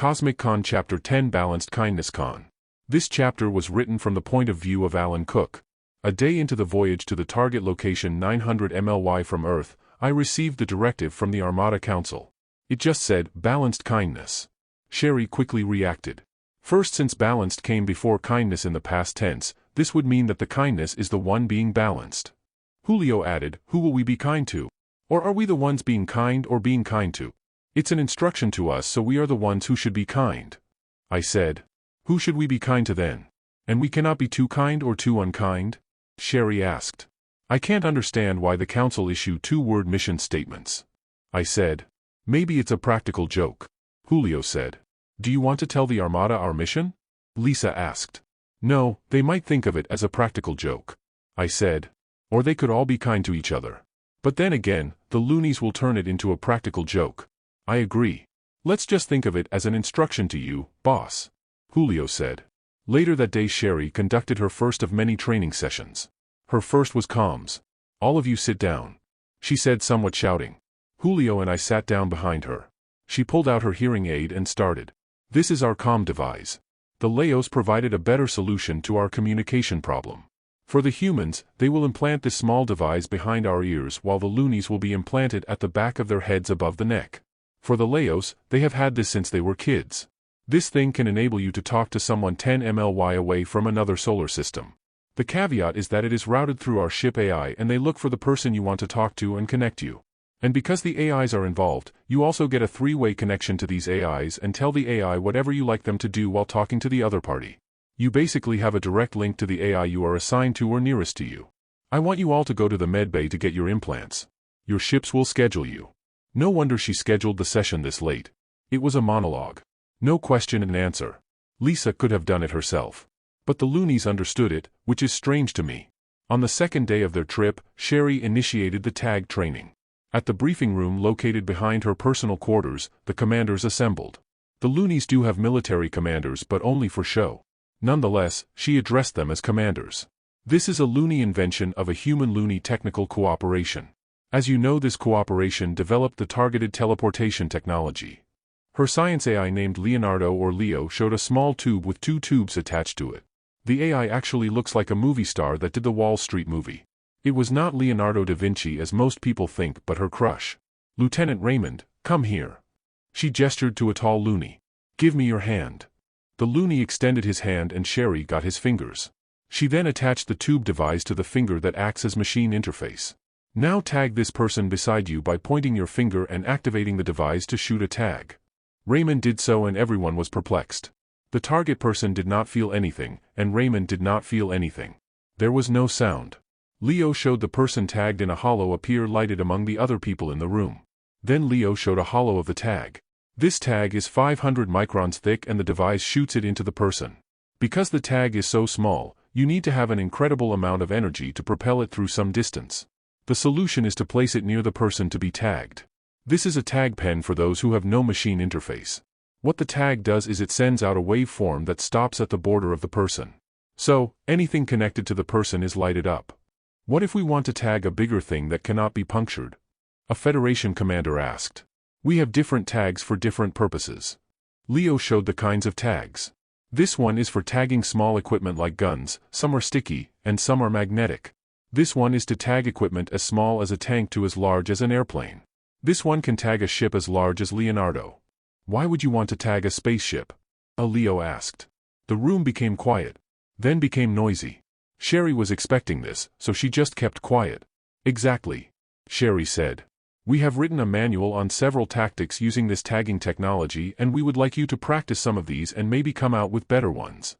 Cosmic Con Chapter 10 Balanced Kindness Con. This chapter was written from the point of view of Alan Cook. A day into the voyage to the target location 900 MLY from Earth, I received the directive from the Armada Council. It just said, balanced kindness. Sherry quickly reacted. First, since balanced came before kindness in the past tense, this would mean that the kindness is the one being balanced. Julio added, who will we be kind to? Or are we the ones being kind or being kind to? It's an instruction to us, so we are the ones who should be kind. I said. Who should we be kind to then? And we cannot be too kind or too unkind? Sherry asked. I can't understand why the council issue two-word mission statements. I said. Maybe it's a practical joke. Julio said. Do you want to tell the Armada our mission? Lisa asked. No, they might think of it as a practical joke. I said. Or they could all be kind to each other. But then again, the loonies will turn it into a practical joke. I agree. Let's just think of it as an instruction to you, boss. Julio said. Later that day Sherry conducted her first of many training sessions. Her first was comms. All of you sit down. She said, somewhat shouting. Julio and I sat down behind her. She pulled out her hearing aid and started. This is our comm device. The Leos provided a better solution to our communication problem. For the humans, they will implant this small device behind our ears while the loonies will be implanted at the back of their heads above the neck. For the Leos, they have had this since they were kids. This thing can enable you to talk to someone 10 MLY away from another solar system. The caveat is that it is routed through our ship AI and they look for the person you want to talk to and connect you. And because the AIs are involved, you also get a three-way connection to these AIs and tell the AI whatever you like them to do while talking to the other party. You basically have a direct link to the AI you are assigned to or nearest to you. I want you all to go to the medbay to get your implants. Your ships will schedule you. No wonder she scheduled the session this late. It was a monologue. No question and answer. Lisa could have done it herself. But the loonies understood it, which is strange to me. On the second day of their trip, Sherry initiated the tag training. At the briefing room located behind her personal quarters, the commanders assembled. The loonies do have military commanders but only for show. Nonetheless, she addressed them as commanders. This is a loony invention of a human-loony technical cooperation. As you know, this cooperation developed the targeted teleportation technology. Her science AI named Leonardo or Leo showed a small tube with two tubes attached to it. The AI actually looks like a movie star that did the Wall Street movie. It was not Leonardo da Vinci as most people think but her crush. Lieutenant Raymond, come here. She gestured to a tall loony. Give me your hand. The loony extended his hand and Sherry got his fingers. She then attached the tube device to the finger that acts as machine interface. Now tag this person beside you by pointing your finger and activating the device to shoot a tag. Raymond did so and everyone was perplexed. The target person did not feel anything, and Raymond did not feel anything. There was no sound. Leo showed the person tagged in a hollow appear lighted among the other people in the room. Then Leo showed a hollow of the tag. This tag is 500 microns thick and the device shoots it into the person. Because the tag is so small, you need to have an incredible amount of energy to propel it through some distance. The solution is to place it near the person to be tagged. This is a tag pen for those who have no machine interface. What the tag does is it sends out a waveform that stops at the border of the person. So, anything connected to the person is lighted up. What if we want to tag a bigger thing that cannot be punctured? A Federation commander asked. We have different tags for different purposes. Leo showed the kinds of tags. This one is for tagging small equipment like guns, some are sticky, and some are magnetic. This one is to tag equipment as small as a tank to as large as an airplane. This one can tag a ship as large as Leonardo. Why would you want to tag a spaceship? Leo asked. The room became quiet. Then became noisy. Sherry was expecting this, so she just kept quiet. Exactly. Sherry said. We have written a manual on several tactics using this tagging technology and we would like you to practice some of these and maybe come out with better ones.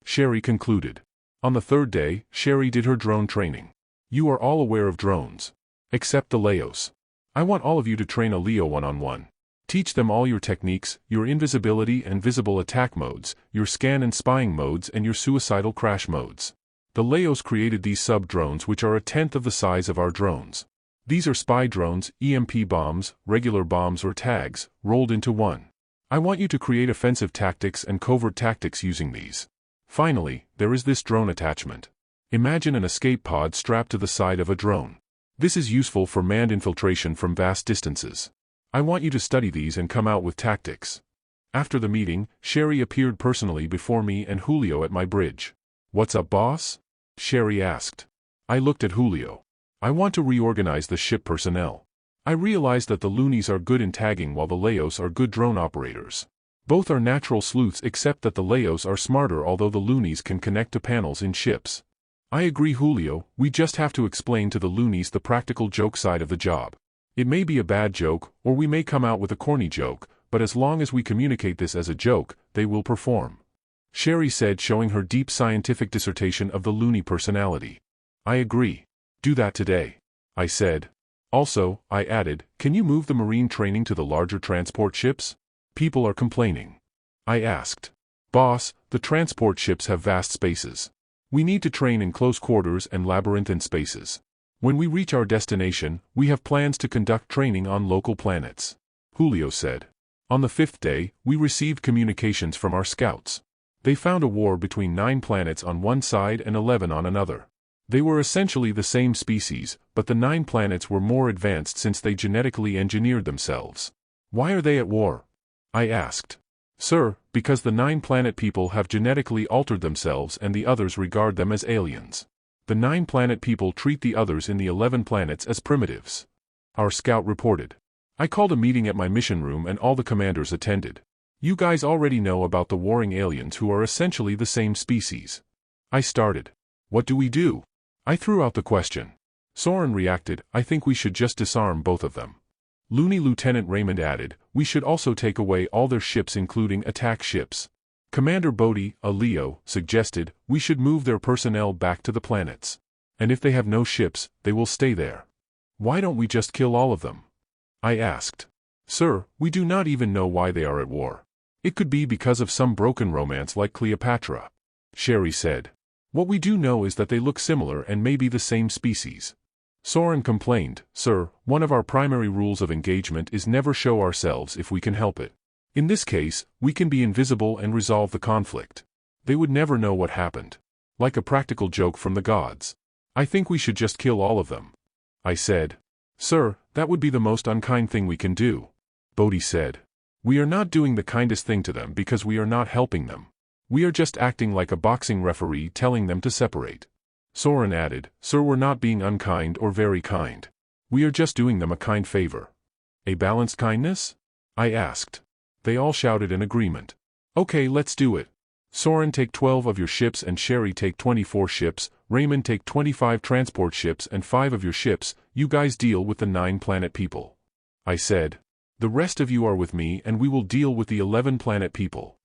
Sherry concluded. On the third day, Sherry did her drone training. You are all aware of drones. Except the Leos. I want all of you to train a Leo one-on-one. Teach them all your techniques, your invisibility and visible attack modes, your scan and spying modes and your suicidal crash modes. The Leos created these sub-drones which are a tenth of the size of our drones. These are spy drones, EMP bombs, regular bombs or tags, rolled into one. I want you to create offensive tactics and covert tactics using these. Finally, there is this drone attachment. Imagine an escape pod strapped to the side of a drone. This is useful for manned infiltration from vast distances. I want you to study these and come out with tactics. After the meeting, Sherry appeared personally before me and Julio at my bridge. "What's up, boss?" Sherry asked. I looked at Julio. "I want to reorganize the ship personnel. I realize that the loonies are good in tagging while the Leos are good drone operators. Both are natural sleuths except that the Leos are smarter although the loonies can connect to panels in ships." "I agree, Julio, we just have to explain to the loonies the practical joke side of the job. It may be a bad joke, or we may come out with a corny joke, but as long as we communicate this as a joke, they will perform," Sherry said, showing her deep scientific dissertation of the loony personality. "I agree. Do that today," I said. "Also," I added, "can you move the marine training to the larger transport ships? People are complaining." I asked. "Boss, the transport ships have vast spaces. We need to train in close quarters and labyrinthine spaces. When we reach our destination, we have plans to conduct training on local planets," Julio said. On the 5th day, we received communications from our scouts. They found a war between 9 planets on one side and 11 on another. They were essentially the same species, but the 9 planets were more advanced since they genetically engineered themselves. "Why are they at war?" I asked. "Sir, because the 9-planet people have genetically altered themselves and the others regard them as aliens. The 9-planet people treat the others in the 11 planets as primitives," our scout reported. I called a meeting at my mission room and all the commanders attended. "You guys already know about the warring aliens who are essentially the same species," I started. "What do we do?" I threw out the question. Soren reacted, "I think we should just disarm both of them." Looney Lieutenant Raymond added, "We should also take away all their ships including attack ships." Commander Bodhi, a Leo, suggested, "We should move their personnel back to the planets. And if they have no ships, they will stay there." "Why don't we just kill all of them?" I asked. "Sir, we do not even know why they are at war. It could be because of some broken romance like Cleopatra," Sherry said. "What we do know is that they look similar and may be the same species." Soren complained, "Sir, one of our primary rules of engagement is never show ourselves if we can help it. In this case, we can be invisible and resolve the conflict. They would never know what happened. Like a practical joke from the gods. I think we should just kill all of them." I said. "Sir, that would be the most unkind thing we can do," Bodhi said. "We are not doing the kindest thing to them because we are not helping them. We are just acting like a boxing referee telling them to separate." Soren added, "Sir, we're not being unkind or very kind. We are just doing them a kind favor." "A balanced kindness?" I asked. They all shouted in agreement. "Okay, let's do it. Soren, take 12 of your ships and Sherry take 24 ships, Raymond take 25 transport ships and 5 of your ships, you guys deal with the 9-planet people," I said. "The rest of you are with me and we will deal with the 11-planet people."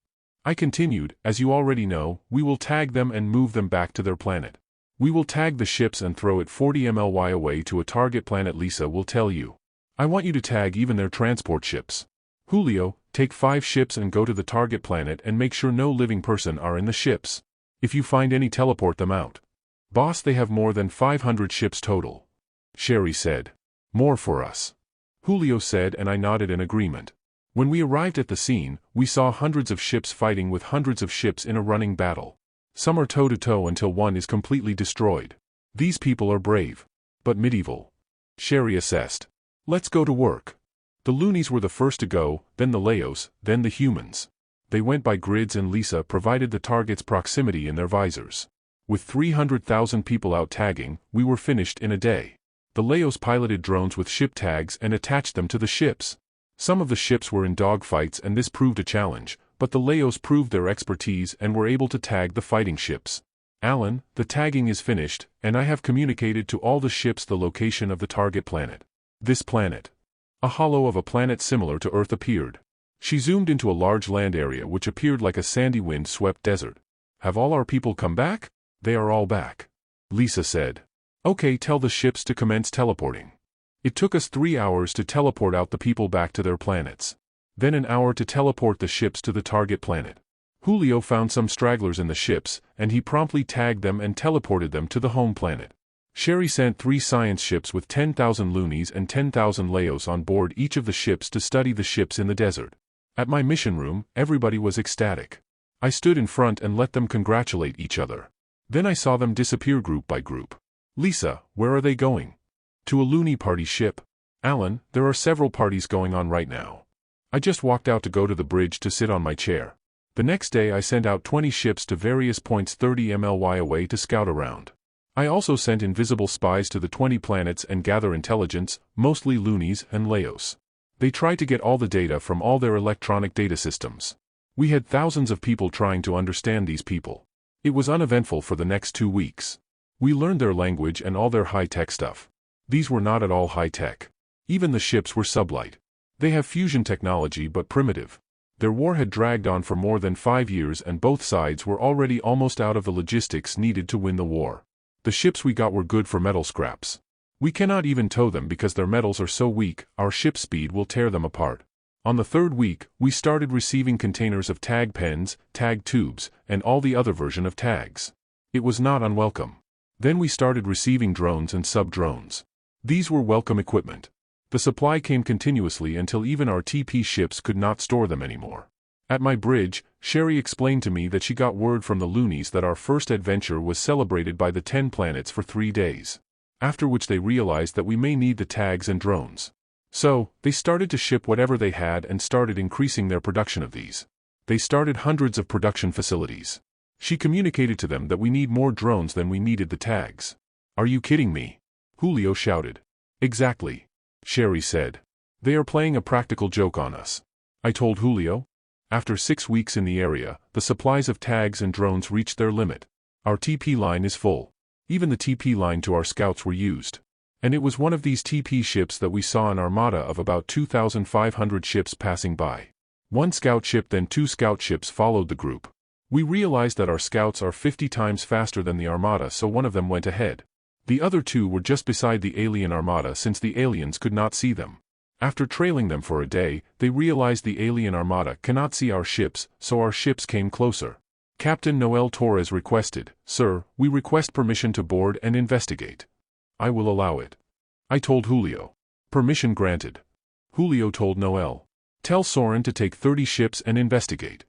I continued, "As you already know, we will tag them and move them back to their planet. We will tag the ships and throw it 40 MLY away to a target planet. Lisa will tell you. I want you to tag even their transport ships. Julio, take 5 ships and go to the target planet and make sure no living person are in the ships. If you find any, teleport them out." "Boss, they have more than 500 ships total," Sherry said. "More for us," Julio said, and I nodded in agreement. When we arrived at the scene, we saw hundreds of ships fighting with hundreds of ships in a running battle. Some are toe-to-toe until one is completely destroyed. These people are brave. But medieval, Sherry assessed. "Let's go to work." The loonies were the first to go, then the Leos, then the humans. They went by grids and Lisa provided the target's proximity in their visors. With 300,000 people out tagging, we were finished in a day. The Leos piloted drones with ship tags and attached them to the ships. Some of the ships were in dogfights and this proved a challenge, but the Leos proved their expertise and were able to tag the fighting ships. "Alan, the tagging is finished, and I have communicated to all the ships the location of the target planet. This planet." A hollow of a planet similar to Earth appeared. She zoomed into a large land area which appeared like a sandy wind-swept desert. "Have all our people come back?" "They are all back," Lisa said. "Okay, tell the ships to commence teleporting." It took us 3 hours to teleport out the people back to their planets. Then an hour to teleport the ships to the target planet. Julio found some stragglers in the ships, and he promptly tagged them and teleported them to the home planet. Sherry sent 3 science ships with 10,000 loonies and 10,000 Leos on board each of the ships to study the ships in the desert. At my mission room, everybody was ecstatic. I stood in front and let them congratulate each other. Then I saw them disappear group by group. "Lisa, where are they going?" "To a loony party ship." "Alan, there are several parties going on right now." I just walked out to go to the bridge to sit on my chair. The next day I sent out 20 ships to various points 30 MLY away to scout around. I also sent invisible spies to the 20 planets and gather intelligence, mostly Loonies and Laos. They tried to get all the data from all their electronic data systems. We had thousands of people trying to understand these people. It was uneventful for the next 2 weeks. We learned their language and all their high-tech stuff. These were not at all high-tech. Even the ships were sublight. They have fusion technology but primitive. Their war had dragged on for more than 5 years and both sides were already almost out of the logistics needed to win the war. The ships we got were good for metal scraps. We cannot even tow them because their metals are so weak, our ship speed will tear them apart. On the 3rd week, we started receiving containers of tag pens, tag tubes, and all the other version of tags. It was not unwelcome. Then we started receiving drones and sub-drones. These were welcome equipment. The supply came continuously until even our TP ships could not store them anymore. At my bridge, Sherry explained to me that she got word from the Loonies that our first adventure was celebrated by the 10 planets for 3 days. After which they realized that we may need the tags and drones. So, they started to ship whatever they had and started increasing their production of these. They started hundreds of production facilities. She communicated to them that we need more drones than we needed the tags. Are you kidding me? Julio shouted. Exactly. Sherry said. They are playing a practical joke on us. I told Julio. After 6 weeks in the area, the supplies of tags and drones reached their limit. Our TP line is full. Even the TP line to our scouts were used. And it was one of these TP ships that we saw an armada of about 2,500 ships passing by. 1 scout ship then 2 scout ships followed the group. We realized that our scouts are 50 times faster than the armada, so one of them went ahead. The other 2 were just beside the alien armada since the aliens could not see them. After trailing them for a day, they realized the alien armada cannot see our ships, so our ships came closer. Captain Noel Torres requested, "Sir, we request permission to board and investigate." "I will allow it." I told Julio. Permission granted. Julio told Noel. "Tell Soren to take 30 ships and investigate."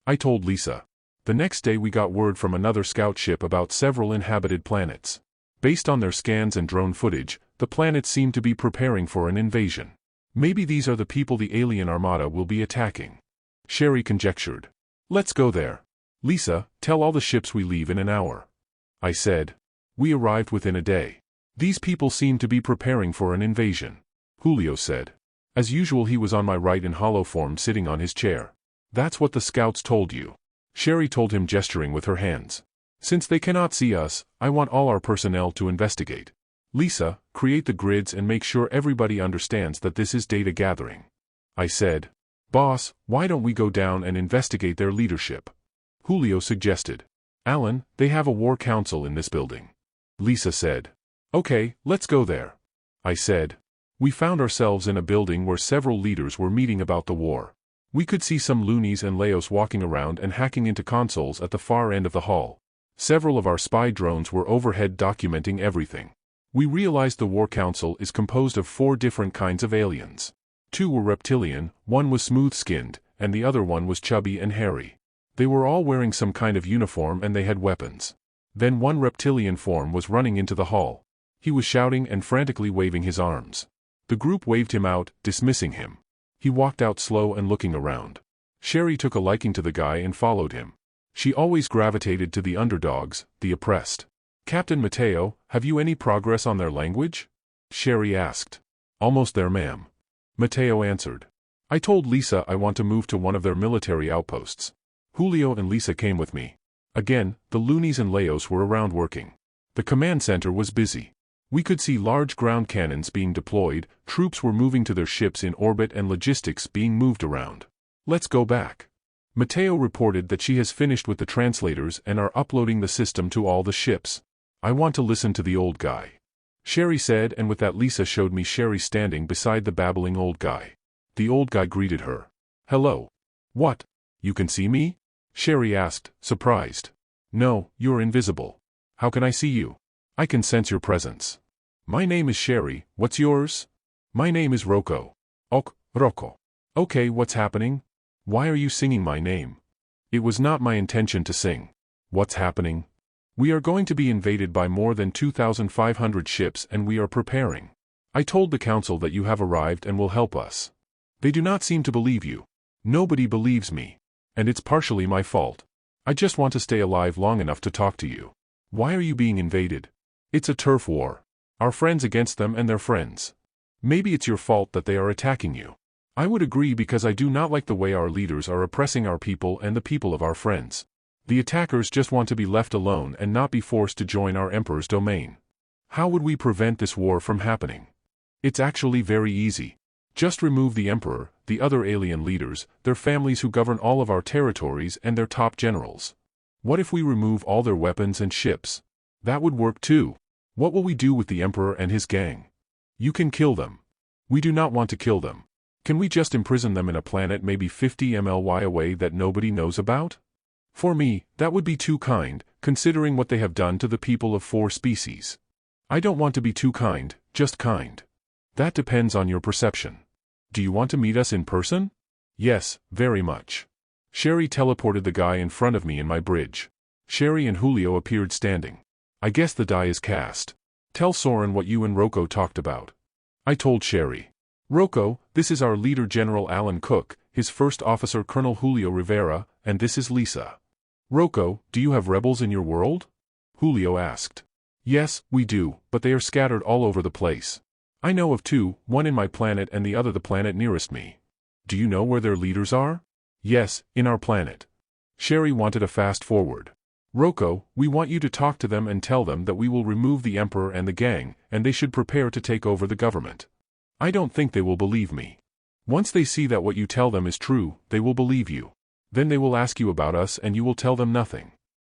I told Lisa. The next day we got word from another scout ship about several inhabited planets. Based on their scans and drone footage, the planets seem to be preparing for an invasion. Maybe these are the people the alien armada will be attacking. Sherry conjectured. "Let's go there." "Lisa, tell all the ships we leave in an hour." I said. We arrived within a day. These people seem to be preparing for an invasion. Julio said. As usual he was on my right in hollow form sitting on his chair. "That's what the scouts told you." Sherry told him gesturing with her hands. "Since they cannot see us, I want all our personnel to investigate. Lisa, create the grids and make sure everybody understands that this is data gathering." I said. "Boss, why don't we go down and investigate their leadership?" Julio suggested. "Alan, they have a war council in this building." Lisa said. "Okay, let's go there." I said. We found ourselves in a building where several leaders were meeting about the war. We could see some Loonies and Laos walking around and hacking into consoles at the far end of the hall. Several of our spy drones were overhead documenting everything. We realized the War Council is composed of 4 different kinds of aliens. 2 were reptilian, 1 was smooth-skinned, and the other one was chubby and hairy. They were all wearing some kind of uniform and they had weapons. Then 1 reptilian form was running into the hall. He was shouting and frantically waving his arms. The group waved him out, dismissing him. He walked out slow and looking around. Sherry took a liking to the guy and followed him. She always gravitated to the underdogs, the oppressed. "Captain Mateo, have you any progress on their language?" Sherry asked. "Almost there, ma'am." Mateo answered. I told Lisa I want to move to one of their military outposts. Julio and Lisa came with me. Again, the Loonies and Laos were around working. The command center was busy. We could see large ground cannons being deployed, troops were moving to their ships in orbit and logistics being moved around. "Let's go back." Mateo reported that she has finished with the translators and are uploading the system to all the ships. "I want to listen to the old guy," Sherry said, and with that Lisa showed me Sherry standing beside the babbling old guy. The old guy greeted her. "Hello." "What? You can see me?" Sherry asked, surprised. "No, you're invisible. How can I see you?" "I can sense your presence." "My name is Sherry, what's yours?" "My name is Rocco." "Ok, Rocco." "Okay, what's happening? Why are you singing my name?" "It was not my intention to sing." "What's happening?" "We are going to be invaded by more than 2,500 ships and we are preparing. I told the council that you have arrived and will help us." They do not seem to believe you. Nobody believes me. And it's partially my fault. I just want to stay alive long enough to talk to you. Why are you being invaded? It's a turf war. Our friends against them and their friends. Maybe it's your fault that they are attacking you. I would agree because I do not like the way our leaders are oppressing our people and the people of our friends. The attackers just want to be left alone and not be forced to join our emperor's domain. How would we prevent this war from happening? It's actually very easy. Just remove the emperor, the other alien leaders, their families who govern all of our territories and their top generals. What if we remove all their weapons and ships? That would work too. What will we do with the emperor and his gang? You can kill them. We do not want to kill them. Can we just imprison them in a planet maybe 50 MLY away that nobody knows about? For me, that would be too kind, considering what they have done to the people of 4 species. I don't want to be too kind, just kind. That depends on your perception. Do you want to meet us in person? Yes, very much. Sherry teleported the guy in front of me in my bridge. Sherry and Julio appeared standing. I guess the die is cast. Tell Soren what you and Rocco talked about. I told Sherry. Rocco, this is our leader General Alan Cook, his first officer Colonel Julio Rivera, and this is Lisa. Rocco, do you have rebels in your world? Julio asked. Yes, we do, but they are scattered all over the place. I know of 2, one in my planet and the other the planet nearest me. Do you know where their leaders are? Yes, in our planet. Sherry wanted a fast forward. Rocco, we want you to talk to them and tell them that we will remove the Emperor and the gang, and they should prepare to take over the government. I don't think they will believe me. Once they see that what you tell them is true, they will believe you. Then they will ask you about us and you will tell them nothing.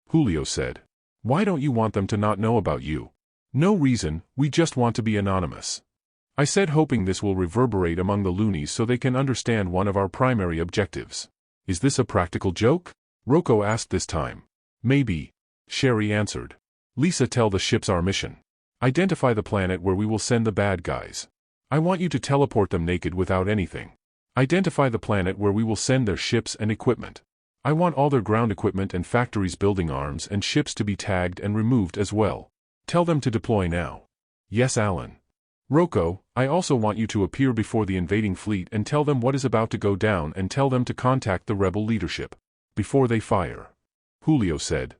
Julio said. Why don't you want them to not know about you? No reason, we just want to be anonymous. I said hoping this will reverberate among the loonies so they can understand one of our primary objectives. Is this a practical joke? Rocco asked this time. Maybe. Sherry answered. Lisa, tell the ships our mission. Identify the planet where we will send the bad guys. I want you to teleport them naked without anything. Identify the planet where we will send their ships and equipment. I want all their ground equipment and factories building arms and ships to be tagged and removed as well. Tell them to deploy now. Yes, Alan. Rocco, I also want you to appear before the invading fleet and tell them what is about to go down and tell them to contact the rebel leadership. Before they fire. Julio said.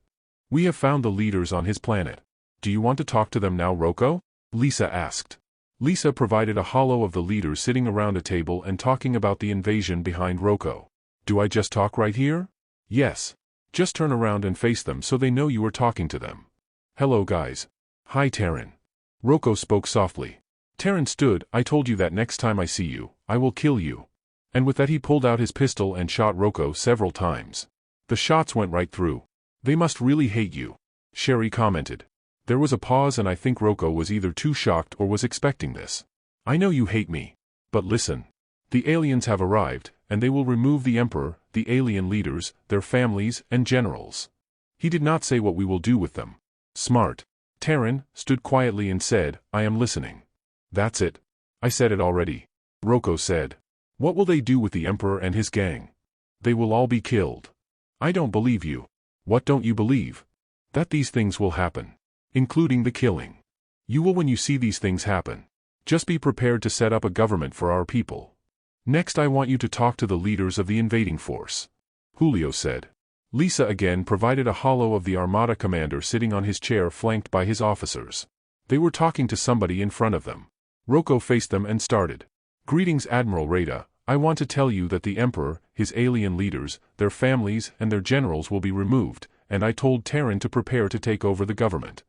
We have found the leaders on his planet. Do you want to talk to them now, Rocco? Lisa asked. Lisa provided a holo of the leaders sitting around a table and talking about the invasion behind Rocco. Do I just talk right here? Yes. Just turn around and face them so they know you are talking to them. Hello guys. Hi Terran. Rocco spoke softly. Terran stood. I told you that next time I see you, I will kill you. And with that he pulled out his pistol and shot Rocco several times. The shots went right through. They must really hate you. Sherry commented. There was a pause and I think Rocco was either too shocked or was expecting this. I know you hate me. But listen. The aliens have arrived, and they will remove the Emperor, the alien leaders, their families, and generals. He did not say what we will do with them. Smart. Terran stood quietly and said, I am listening. That's it. I said it already. Rocco said. What will they do with the Emperor and his gang? They will all be killed. I don't believe you. What don't you believe? That these things will happen. Including the killing. You will when you see these things happen. Just be prepared to set up a government for our people. Next I want you to talk to the leaders of the invading force. Julio said. Lisa again provided a holo of the armada commander sitting on his chair flanked by his officers. They were talking to somebody in front of them. Rocco faced them and started. Greetings Admiral Rada, I want to tell you that the Emperor, his alien leaders, their families and their generals will be removed, and I told Terran to prepare to take over the government.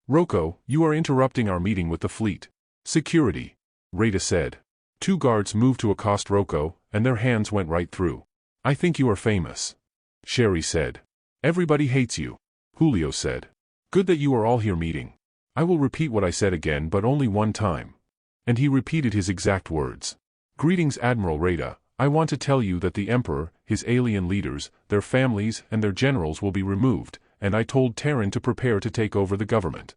Rocco, you are interrupting our meeting with the fleet. Security. Rada said. 2 guards moved to accost Rocco, and their hands went right through. I think you are famous. Sherry said. Everybody hates you. Julio said. Good that you are all here meeting. I will repeat what I said again but only one time. And he repeated his exact words. Greetings Admiral Rada, I want to tell you that the Emperor, his alien leaders, their families and their generals will be removed, and I told Terran to prepare to take over the government.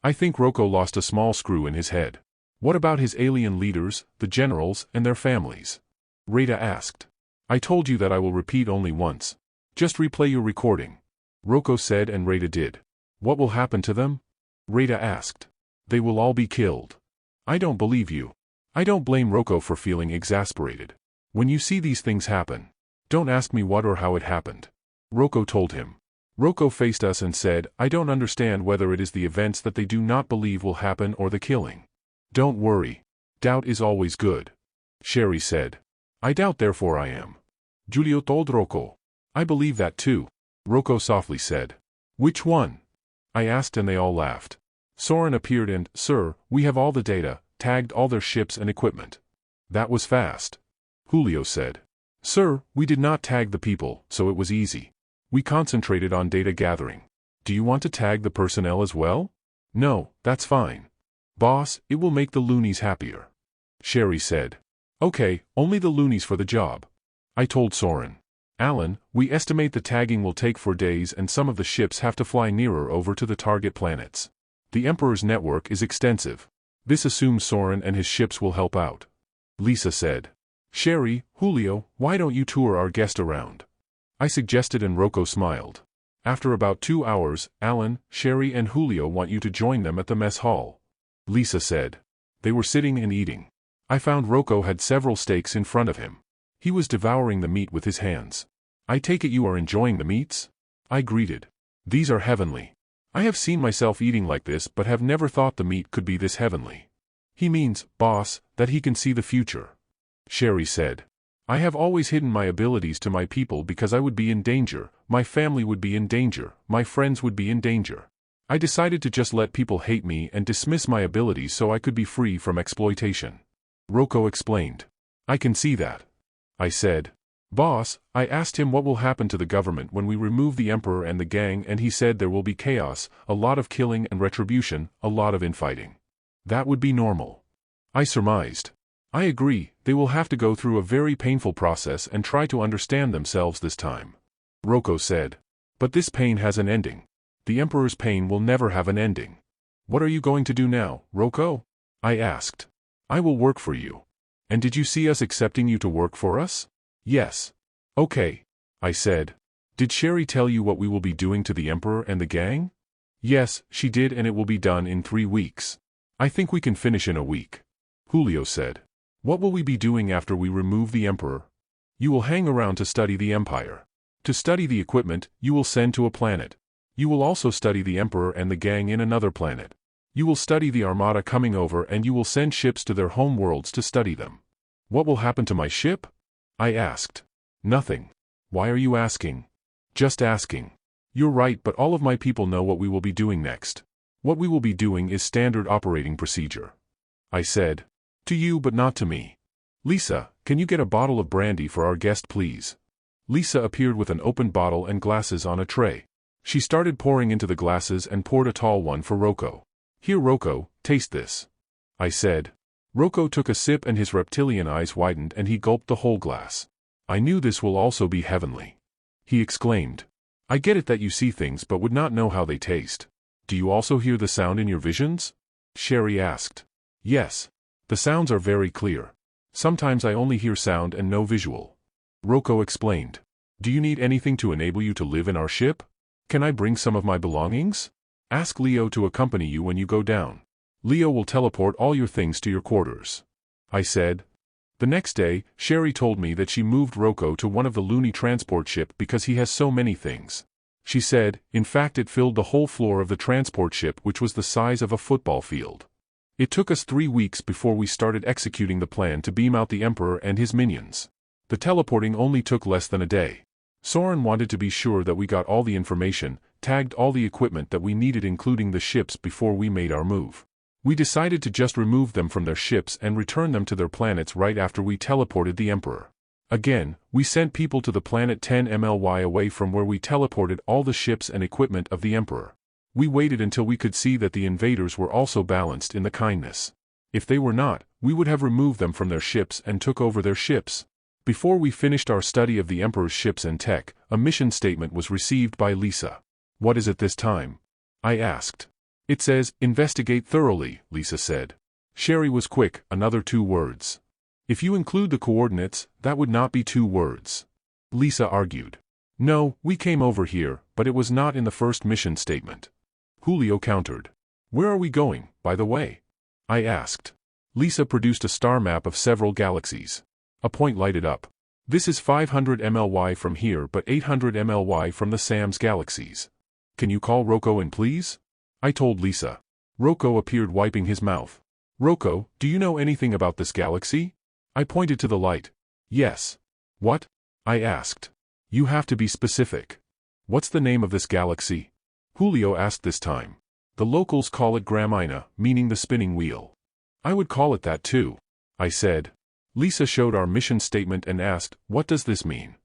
I think Rocco lost a small screw in his head. What about his alien leaders, the generals, and their families? Rada asked. I told you that I will repeat only once. Just replay your recording. Rocco said and Rada did. What will happen to them? Rada asked. They will all be killed. I don't believe you. I don't blame Rocco for feeling exasperated. When you see these things happen, don't ask me what or how it happened. Rocco told him. Rocco faced us and said, I don't understand whether it is the events that they do not believe will happen or the killing. Don't worry. Doubt is always good. Sherry said. I doubt therefore I am. Giulio told Rocco. I believe that too. Rocco softly said. Which one? I asked and they all laughed. Soren appeared and, Sir, we have all the data, tagged all their ships and equipment. That was fast. Julio said. Sir, we did not tag the people, so it was easy. We concentrated on data gathering. Do you want to tag the personnel as well? No, that's fine. Boss, it will make the loonies happier. Sherry said. Okay, only the loonies for the job. I told Soren. Alan, we estimate the tagging will take 4 days and some of the ships have to fly nearer over to the target planets. The Emperor's network is extensive. This assumes Soren and his ships will help out. Lisa said. Sherry, Julio, why don't you tour our guest around? I suggested and Rocco smiled. After about 2 hours, Alan, Sherry and Julio want you to join them at the mess hall. Lisa said. They were sitting and eating. I found Rocco had several steaks in front of him. He was devouring the meat with his hands. I take it you are enjoying the meats? I greeted. These are heavenly. I have seen myself eating like this but have never thought the meat could be this heavenly. He means, boss, that he can see the future. Sherry said. I have always hidden my abilities to my people because I would be in danger, my family would be in danger, my friends would be in danger. I decided to just let people hate me and dismiss my abilities so I could be free from exploitation. Rocco explained. I can see that. I said. Boss, I asked him what will happen to the government when we remove the Emperor and the gang and he said there will be chaos, a lot of killing and retribution, a lot of infighting. That would be normal. I surmised. I agree, they will have to go through a very painful process and try to understand themselves this time. Rocco said. But this pain has an ending. The Emperor's pain will never have an ending. What are you going to do now, Rocco? I asked. I will work for you. And did you see us accepting you to work for us? Yes. Okay. I said. Did Sherry tell you what we will be doing to the Emperor and the gang? Yes, she did and it will be done in 3 weeks. I think we can finish in a week. Julio said. What will we be doing after we remove the Emperor? You will hang around to study the Empire. To study the equipment, you will send to a planet. You will also study the Emperor and the gang in another planet. You will study the armada coming over and you will send ships to their home worlds to study them. What will happen to my ship? I asked. Nothing. Why are you asking? Just asking. You're right, but all of my people know what we will be doing next. What we will be doing is standard operating procedure. I said. To you but not to me. Lisa, can you get a bottle of brandy for our guest please? Lisa appeared with an open bottle and glasses on a tray. She started pouring into the glasses and poured a tall one for Rocco. Here Rocco, taste this. I said. Rocco took a sip and his reptilian eyes widened and he gulped the whole glass. I knew this will also be heavenly. He exclaimed. I get it that you see things but would not know how they taste. Do you also hear the sound in your visions? Sherry asked. Yes. The sounds are very clear. Sometimes I only hear sound and no visual. Rocco explained. Do you need anything to enable you to live in our ship? Can I bring some of my belongings? Ask Leo to accompany you when you go down. Leo will teleport all your things to your quarters. I said. The next day, Sherry told me that she moved Rocco to one of the loony transport ship because he has so many things. She said, in fact it filled the whole floor of the transport ship which was the size of a football field. It took us 3 weeks before we started executing the plan to beam out the Emperor and his minions. The teleporting only took less than a day. Soren wanted to be sure that we got all the information, tagged all the equipment that we needed including the ships before we made our move. We decided to just remove them from their ships and return them to their planets right after we teleported the Emperor. Again, we sent people to the planet 10 MLY away from where we teleported all the ships and equipment of the Emperor. We waited until we could see that the invaders were also balanced in the kindness. If they were not, we would have removed them from their ships and took over their ships. Before we finished our study of the Emperor's ships and tech, a mission statement was received by Lisa. What is it this time? I asked. It says, investigate thoroughly, Lisa said. Sherry was quick, another 2 words. If you include the coordinates, that would not be 2 words. Lisa argued. No, we came over here, but it was not in the first mission statement. Julio countered. Where are we going, by the way? I asked. Lisa produced a star map of several galaxies. A point lighted up. This is 500 MLY from here but 800 MLY from the Sam's galaxies. Can you call Rocco in please? I told Lisa. Rocco appeared wiping his mouth. Rocco, do you know anything about this galaxy? I pointed to the light. Yes. What? I asked. You have to be specific. What's the name of this galaxy? Julio asked this time. The locals call it Gramina, meaning the spinning wheel. I would call it that too, I said. Lisa showed our mission statement and asked, what does this mean?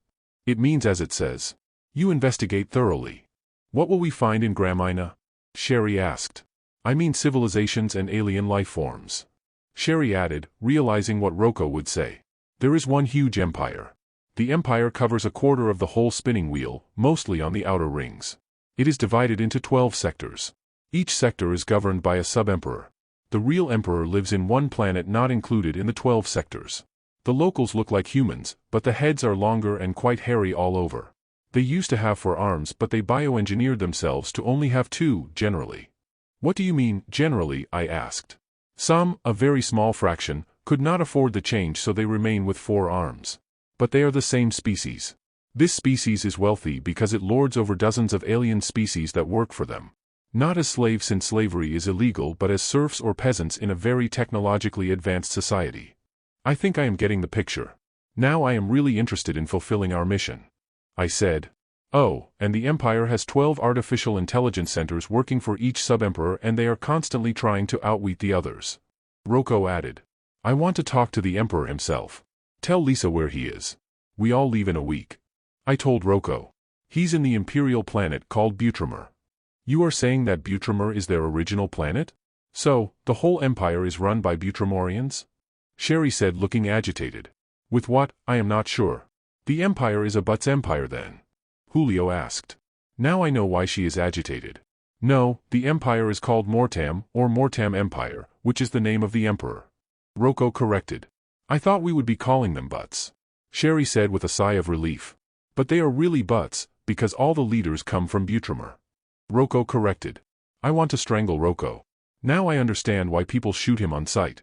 It means as it says. You investigate thoroughly. What will we find in Gramina? Sherry asked. I mean civilizations and alien life forms. Sherry added, realizing what Rocco would say. There is one huge empire. The empire covers a quarter of the whole spinning wheel, mostly on the outer rings. It is divided into 12 sectors. Each sector is governed by a sub-emperor. The real emperor lives in one planet not included in the 12 sectors. The locals look like humans, but the heads are longer and quite hairy all over. They used to have 4 arms but they bioengineered themselves to only have 2, generally. What do you mean, generally? I asked. Some, a very small fraction, could not afford the change so they remain with 4 arms. But they are the same species. This species is wealthy because it lords over dozens of alien species that work for them. Not as slaves since slavery is illegal but as serfs or peasants in a very technologically advanced society. I think I am getting the picture. Now I am really interested in fulfilling our mission. I said. Oh, and the Empire has 12 artificial intelligence centers working for each sub-emperor and they are constantly trying to outwit the others. Rocco added. I want to talk to the Emperor himself. Tell Lisa where he is. We all leave in a week. I told Rocco. He's in the Imperial planet called Butramer. You are saying that Butramer is their original planet? So, the whole Empire is run by Butramorians? Sherry said looking agitated. With what, I am not sure. The Empire is a Butts Empire then? Julio asked. Now I know why she is agitated. No, the empire is called Mortam, or Mortam Empire, which is the name of the emperor. Rocco corrected. I thought we would be calling them Butts. Sherry said with a sigh of relief. But they are really Butts, because all the leaders come from Butramer. Rocco corrected. I want to strangle Rocco. Now I understand why people shoot him on sight.